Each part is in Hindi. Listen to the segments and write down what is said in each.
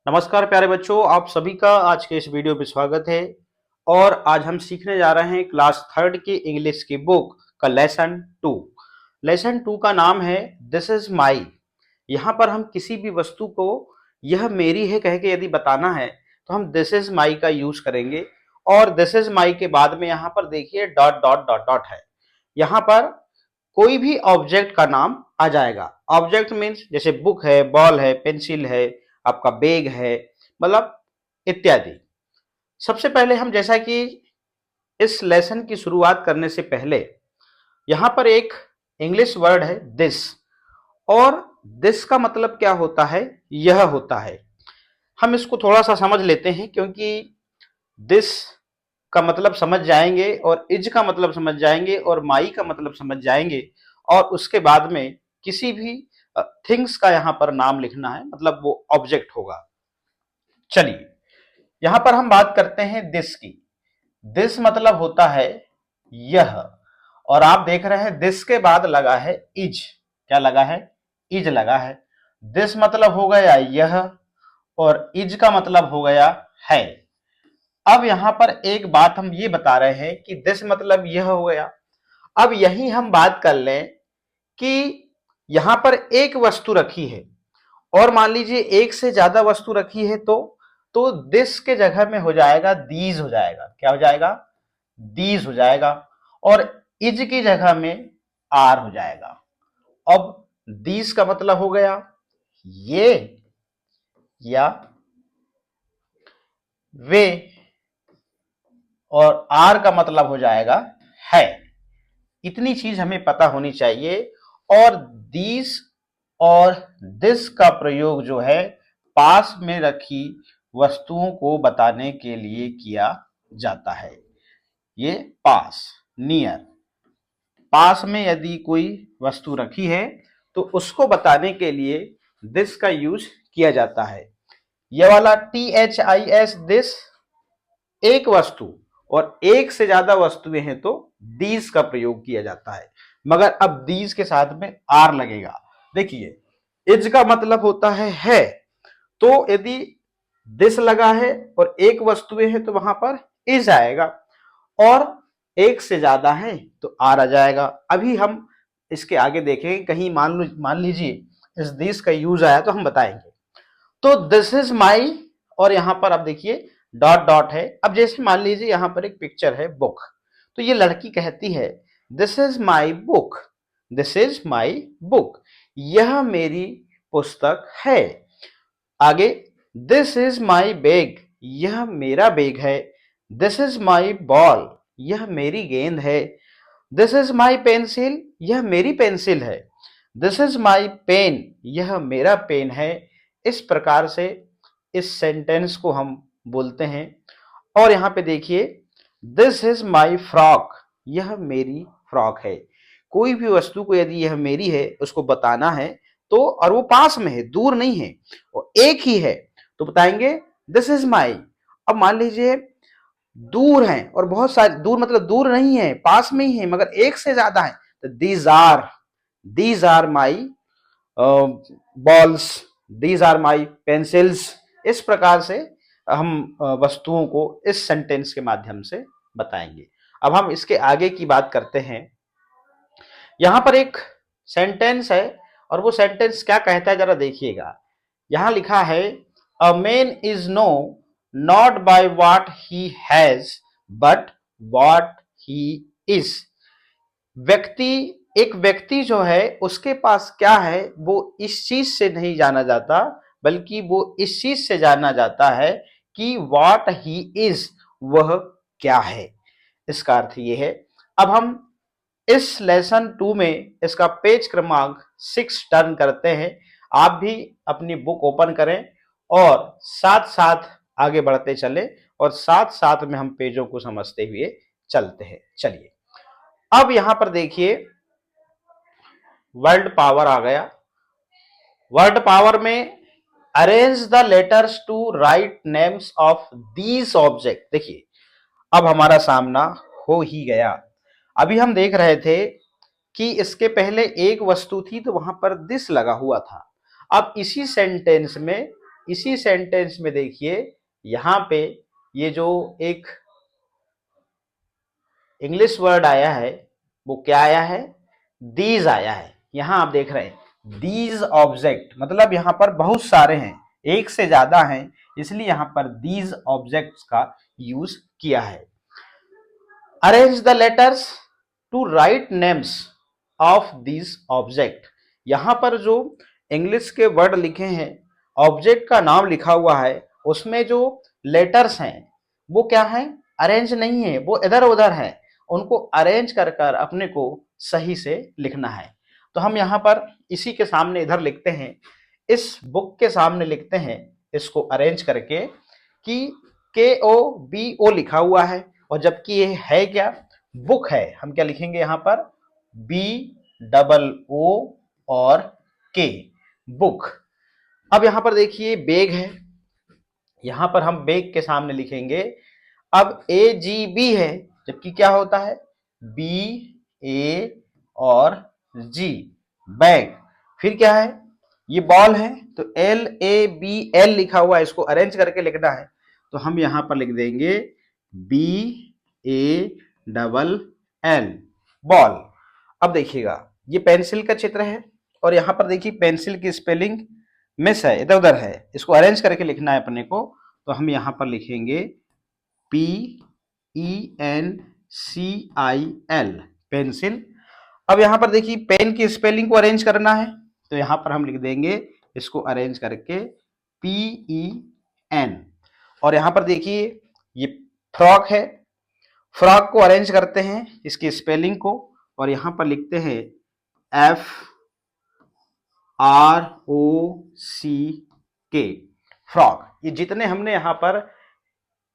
नमस्कार प्यारे बच्चों, आप सभी का आज के इस वीडियो में स्वागत है। और आज हम सीखने जा रहे हैं क्लास थर्ड की इंग्लिश की बुक का लेसन टू का नाम है दिस इज माई। यहाँ पर हम किसी भी वस्तु को यह मेरी है कह के यदि बताना है तो हम दिस इज माई का यूज करेंगे। और दिस इज माई के बाद में यहाँ पर देखिए डॉट डॉट डॉट डॉट है। यहाँ पर कोई भी ऑब्जेक्ट का नाम आ जाएगा। ऑब्जेक्ट मीन्स जैसे बुक है, बॉल है, पेंसिल है, आपका बैग है, मतलब इत्यादि। सबसे पहले हम जैसा कि इस लेसन की शुरुआत करने से पहले यहां पर एक इंग्लिश वर्ड है दिस। और दिस का मतलब क्या होता है? यह होता है। हम इसको थोड़ा सा समझ लेते हैं, क्योंकि दिस का मतलब समझ जाएंगे और इज का मतलब समझ जाएंगे और माई का मतलब समझ जाएंगे। और उसके बाद में किसी भी थिंग्स का यहां पर नाम लिखना है, मतलब वो ऑब्जेक्ट होगा। चलिए, यहां पर हम बात करते हैं दिस की। दिस मतलब होता है यह। और आप देख रहे हैं दिस के बाद लगा है इज। क्या लगा है? इज लगा है। दिस मतलब हो गया यह और इज का मतलब हो गया है। अब यहां पर एक बात हम ये बता रहे हैं कि दिस मतलब यह हो गया। अब यही हम बात कर लें कि यहां पर एक वस्तु रखी है और मान लीजिए एक से ज्यादा वस्तु रखी है, तो दिस के जगह में हो जाएगा दीज हो जाएगा। क्या हो जाएगा? दीज हो जाएगा। और इज की जगह में आर हो जाएगा। अब दीज का मतलब हो गया ये या वे, और आर का मतलब हो जाएगा है। इतनी चीज हमें पता होनी चाहिए। और दीज और दिस का प्रयोग जो है पास में रखी वस्तुओं को बताने के लिए किया जाता है। ये पास, नियर, पास में यदि कोई वस्तु रखी है तो उसको बताने के लिए दिस का यूज किया जाता है। ये वाला THIS दिस एक वस्तु, और एक से ज्यादा वस्तुएं हैं तो दीज का प्रयोग किया जाता है। मगर अब दीज के साथ में आर लगेगा। देखिए, इज का मतलब होता है। तो यदि दिस लगा है और एक वस्तुएं हैं तो वहां पर इज आएगा, और एक से ज्यादा है तो आर आ जाएगा। अभी हम इसके आगे देखेंगे, कहीं मान लीजिए इस दिस का यूज आया तो हम बताएंगे। तो दिस इज माई, और यहां पर आप देखिए डॉट डॉट है। अब जैसे मान लीजिए यहां पर एक पिक्चर है बुक, तो ये लड़की कहती है this is my book, this is my book, यह मेरी पुस्तक है। आगे, दिस इज माई बैग, यह मेरा बैग है। दिस इज माई बॉल, यह मेरी गेंद है। दिस इज माई पेंसिल, यह मेरी पेंसिल है। दिस इज माई पेन, यह मेरा पेन है। इस प्रकार से इस सेंटेंस को हम बोलते हैं। और यहां पे देखिए, दिस इज माई फ्रॉक, यह मेरी फ्रॉक है। कोई भी वस्तु को यदि यह मेरी है उसको बताना है तो, और वो पास में है, दूर नहीं है, वो एक ही है, तो बताएंगे दिस इज माई। अब मान लीजिए दूर है, और बहुत सारे दूर मतलब दूर नहीं है, पास में ही है, मगर एक से ज्यादा है, तो these are my balls, these are my pencils. इस प्रकार से हम वस्तुओं को इस सेंटेंस के माध्यम से बताएंगे। अब हम इसके आगे की बात करते हैं। यहां पर एक सेंटेंस है, और वो सेंटेंस क्या कहता है जरा देखिएगा। यहां लिखा है a man is known not by what he has but what he is. व्यक्ति एक व्यक्ति जो है उसके पास क्या है वो इस चीज से नहीं जाना जाता, बल्कि वो इस चीज से जाना जाता है कि व्हाट ही इज, वह क्या है। इसका अर्थ ये है। अब हम इस लेसन 2 में इसका पेज क्रमांक 6 टर्न करते हैं। आप भी अपनी बुक ओपन करें और साथ साथ आगे बढ़ते चले, और साथ साथ में हम पेजों को समझते हुए चलते हैं। चलिए, अब यहां पर देखिए वर्ड पावर आ गया। वर्ड पावर में arrange the letters to write names of these object. देखिए, अब हमारा सामना हो ही गया। अभी हम देख रहे थे कि इसके पहले एक वस्तु थी तो वहां पर दिस लगा हुआ था। अब इसी सेंटेंस में इसी सेंटेंस में देखिए यहां पे ये जो एक इंग्लिश वर्ड आया है वो क्या आया है, दीज आया है। यहां आप देख रहे हैं दीज ऑब्जेक्ट, मतलब यहां पर बहुत सारे हैं, एक से ज्यादा हैं, इसलिए यहां पर दीज ऑब्जेक्ट्स का यूज किया है। Arrange the letters to write names of these object. यहां पर जो इंग्लिश के वर्ड लिखे हैं, ऑब्जेक्ट का नाम लिखा हुआ है, उसमें जो लेटर्स हैं वो क्या है, अरेंज नहीं है, वो इधर उधर है, उनको अरेंज कर कर अपने को सही से लिखना है। तो हम यहाँ पर इसी के सामने इधर लिखते हैं, इस बुक के सामने लिखते हैं इसको अरेंज करके कि KOBO लिखा हुआ है, और जबकि ये है क्या, बुक है, हम क्या लिखेंगे यहाँ पर BOO और K, बुक। अब यहाँ पर देखिए बैग है, यहां पर हम बैग के सामने लिखेंगे। अब AGB है, जबकि क्या होता है BA और G, बैग। फिर क्या है, ये बॉल है, तो LABL लिखा हुआ है, इसको अरेंज करके लिखना है, तो हम यहां पर लिख देंगे BALL, बॉल। अब देखिएगा ये पेंसिल का चित्र है, और यहां पर देखिए पेंसिल की स्पेलिंग मिस है, इधर उधर है, इसको अरेंज करके लिखना है अपने को, तो हम यहां पर लिखेंगे PENCIL, पेंसिल। अब यहां पर देखिए पेन की स्पेलिंग को अरेंज करना है, तो यहां पर हम लिख देंगे इसको अरेंज करके PEN। और यहां पर देखिए ये फ्रॉक है, फ्रॉक को अरेंज करते हैं इसकी स्पेलिंग को, और यहां पर लिखते हैं FROCK, फ्रॉक। ये जितने हमने यहां पर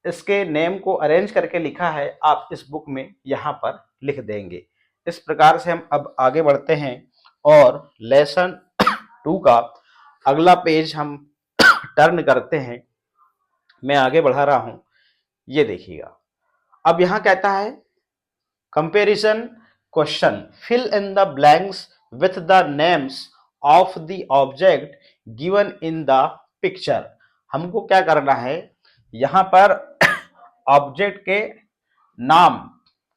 इसके नेम को अरेंज करके लिखा है, आप इस बुक में यहां पर लिख देंगे। इस प्रकार से हम अब आगे बढ़ते हैं और लेसन 2 का अगला पेज हम टर्न करते हैं। मैं आगे बढ़ा रहा हूं, ये देखिएगा। अब यहां कहता है comparison question, fill in the blanks with the names of the object given in the picture. हमको क्या करना है, यहां पर ऑब्जेक्ट के नाम,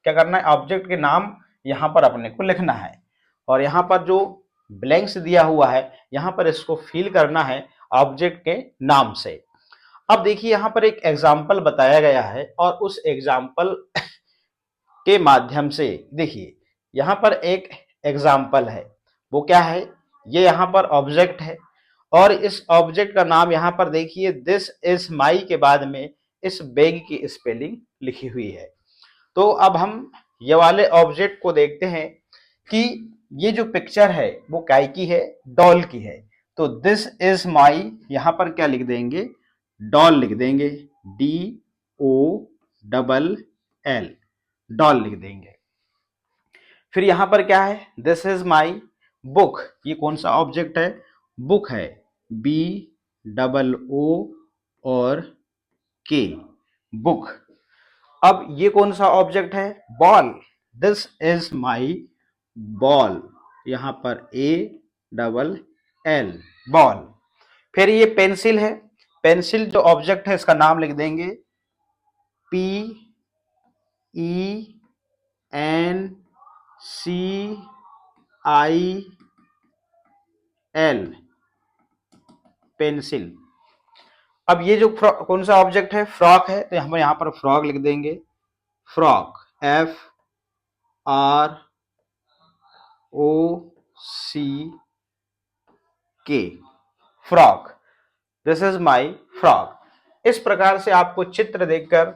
क्या करना है, ऑब्जेक्ट के नाम यहां पर अपने को लिखना है, और यहां पर जो ब्लैंक्स दिया हुआ है यहां पर इसको फिल करना है ऑब्जेक्ट के नाम से। अब देखिए यहां पर एक एग्जाम्पल बताया गया है, और उस एग्जाम्पल के माध्यम से देखिए यहां पर एक एग्जाम्पल है, वो क्या है, ये यहां पर ऑब्जेक्ट है, और इस ऑब्जेक्ट का नाम यहां पर देखिए दिस इज माई के बाद में इस बैग की स्पेलिंग लिखी हुई है। तो अब हम ये वाले ऑब्जेक्ट को देखते हैं कि ये जो पिक्चर है वो काय की है, डॉल की है। तो दिस इज माई, यहां पर क्या लिख देंगे, डॉल लिख देंगे, DOLL, डॉल लिख देंगे। फिर यहां पर क्या है, दिस इज माई बुक, ये कौन सा ऑब्जेक्ट है, बुक है, BOO और K, बुक। अब ये कौन सा ऑब्जेक्ट है, ball, this is my ball, यहां पर ALL, बॉल। फिर ये पेंसिल है, पेंसिल जो ऑब्जेक्ट है इसका नाम लिख देंगे PENCIL, पेंसिल। अब ये जो कौन सा ऑब्जेक्ट है, फ्रॉक है, तो हम यहां पर फ्रॉक लिख देंगे, frock, FROCK, frock, this is my frock. इस प्रकार से आपको चित्र देखकर,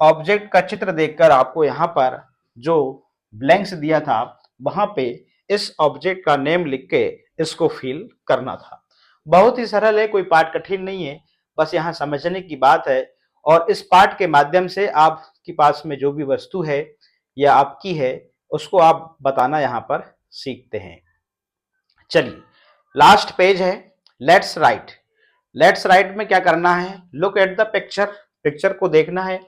ऑब्जेक्ट का चित्र देखकर आपको यहां पर जो ब्लैंक्स दिया था वहां पे इस ऑब्जेक्ट का नेम लिख के इसको फिल करना था। बहुत ही सरल है, कोई पाठ कठिन नहीं है, बस यहाँ समझने की बात है। और इस पाठ के माध्यम से आपके पास में जो भी वस्तु है या आपकी है उसको आप बताना यहाँ पर सीखते हैं। चलिए लास्ट पेज है, लेट्स राइट। लेट्स राइट में क्या करना है, look at the picture, picture को देखना है,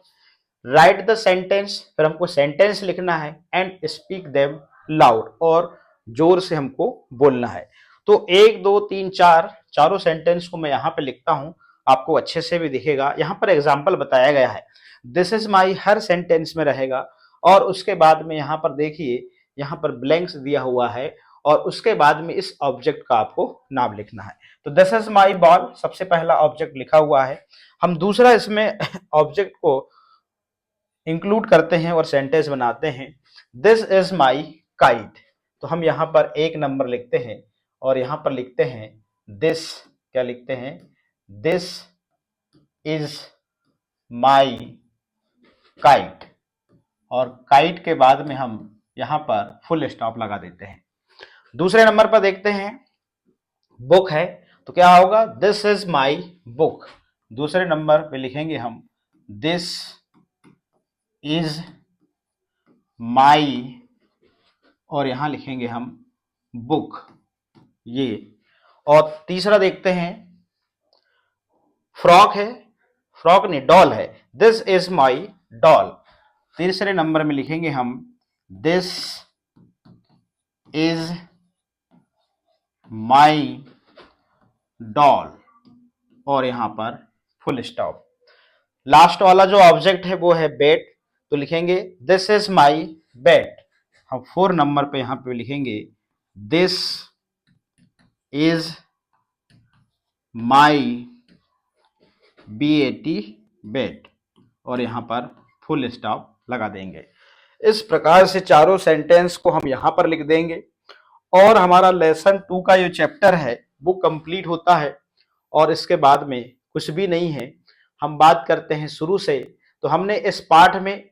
राइट द सेंटेंस, फिर हमको सेंटेंस लिखना है, एंड स्पीक देम लाउड, और जोर से हमको बोलना है। तो 1 2 3 4 चारों सेंटेंस को मैं यहां पे लिखता हूं, आपको अच्छे से भी दिखेगा। यहां पर एग्जाम्पल बताया गया है, this is my her sentence में रहेगा, और उसके बाद में यहां पर देखिए यहां पर ब्लैंक्स दिया हुआ है, और उसके बाद में इस ऑब्जेक्ट का आपको नाम लिखना है। तो दिस इज माई बॉल सबसे पहला ऑब्जेक्ट लिखा हुआ है। हम दूसरा इसमें ऑब्जेक्ट को इंक्लूड करते हैं और सेंटेंस बनाते हैं, दिस इज माई काइट। तो हम यहाँ पर 1 नंबर लिखते हैं और यहाँ पर लिखते हैं दिस, क्या लिखते हैं, दिस इज माई काइट, और काइट के बाद में हम यहाँ पर फुल स्टॉप लगा देते हैं। दूसरे नंबर पर देखते हैं, बुक है, तो क्या होगा, दिस इज माई बुक। दूसरे नंबर पे लिखेंगे हम दिस इज माई, और यहां लिखेंगे हम बुक, ये। और तीसरा देखते हैं, फ्रॉक है, फ्रॉक नहीं डॉल है, दिस इज माई डॉल। तीसरे नंबर में लिखेंगे हम दिस इज माई डॉल, और यहां पर फुल स्टॉप। लास्ट वाला जो ऑब्जेक्ट है वो है बेड, तो लिखेंगे दिस इज माई बेड। हम 4 नंबर पे यहां पे लिखेंगे this is my BAT bed, और यहां पर फुल स्टॉप लगा देंगे। इस प्रकार से चारों सेंटेंस को हम यहां पर लिख देंगे, और हमारा लेसन 2 का जो चैप्टर है वो कंप्लीट होता है। और इसके बाद में कुछ भी नहीं है, हम बात करते हैं शुरू से। तो हमने इस पाठ में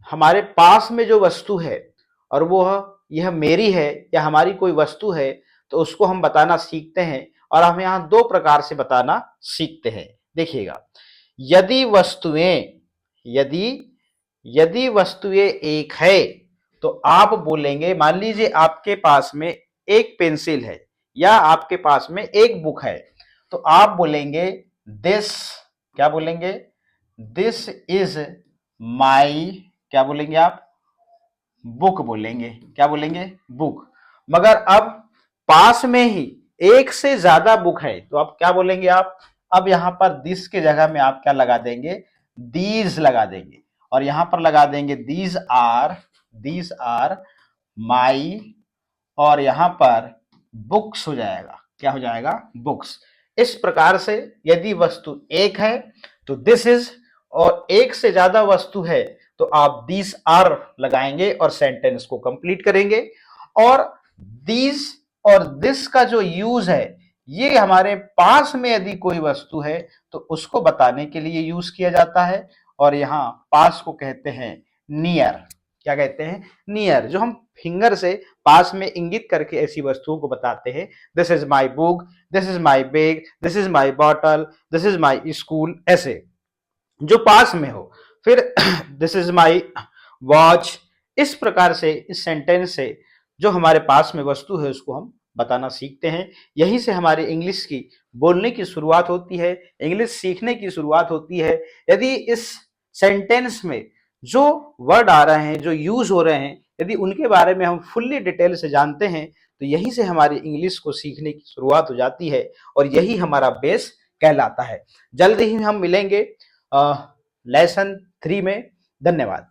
हमारे पास में जो वस्तु है और वो यह मेरी है या हमारी कोई वस्तु है, तो उसको हम बताना सीखते हैं, और हम यहाँ 2 प्रकार से बताना सीखते हैं। देखिएगा, यदि वस्तुएं यदि यदि वस्तुएं एक है तो आप बोलेंगे, मान लीजिए आपके पास में एक पेंसिल है या आपके पास में एक बुक है, तो आप बोलेंगे दिस, क्या बोलेंगे, दिस इज माई, क्या बोलेंगे आप, बुक बोलेंगे, क्या बोलेंगे, बुक। मगर अब पास में ही एक से ज्यादा बुक है तो आप क्या बोलेंगे, आप अब यहां पर दिस के जगह में आप क्या लगा देंगे, दीज लगा देंगे, और यहां पर लगा देंगे दीज आर माई, और यहां पर बुक्स हो जाएगा, क्या हो जाएगा, बुक्स। इस प्रकार से यदि वस्तु एक है तो दिस इज, और एक से ज्यादा वस्तु है तो आप दीज आर लगाएंगे और सेंटेंस को कंप्लीट करेंगे। और दीज और दिस का जो यूज है, ये हमारे पास में यदि कोई वस्तु है तो उसको बताने के लिए यूज किया जाता है, और यहाँ पास को कहते हैं नियर, क्या कहते हैं, नियर, जो हम फिंगर से पास में इंगित करके ऐसी वस्तुओं को बताते हैं। This is my book, this is my bag, this is my bottle, this is my school, ऐसे जो पास में हो। फिर दिस इज माई वॉच। इस प्रकार से इस सेंटेंस से जो हमारे पास में वस्तु है उसको हम बताना सीखते हैं। यहीं से हमारी इंग्लिश की बोलने की शुरुआत होती है, इंग्लिश सीखने की शुरुआत होती है। यदि इस सेंटेंस में जो वर्ड आ रहे हैं, जो यूज हो रहे हैं, यदि उनके बारे में हम फुल्ली डिटेल से जानते हैं तो यहीं से हमारी इंग्लिश को सीखने की शुरुआत हो जाती है, और यही हमारा बेस कहलाता है। जल्द ही हम मिलेंगे लेसन 3 में। धन्यवाद।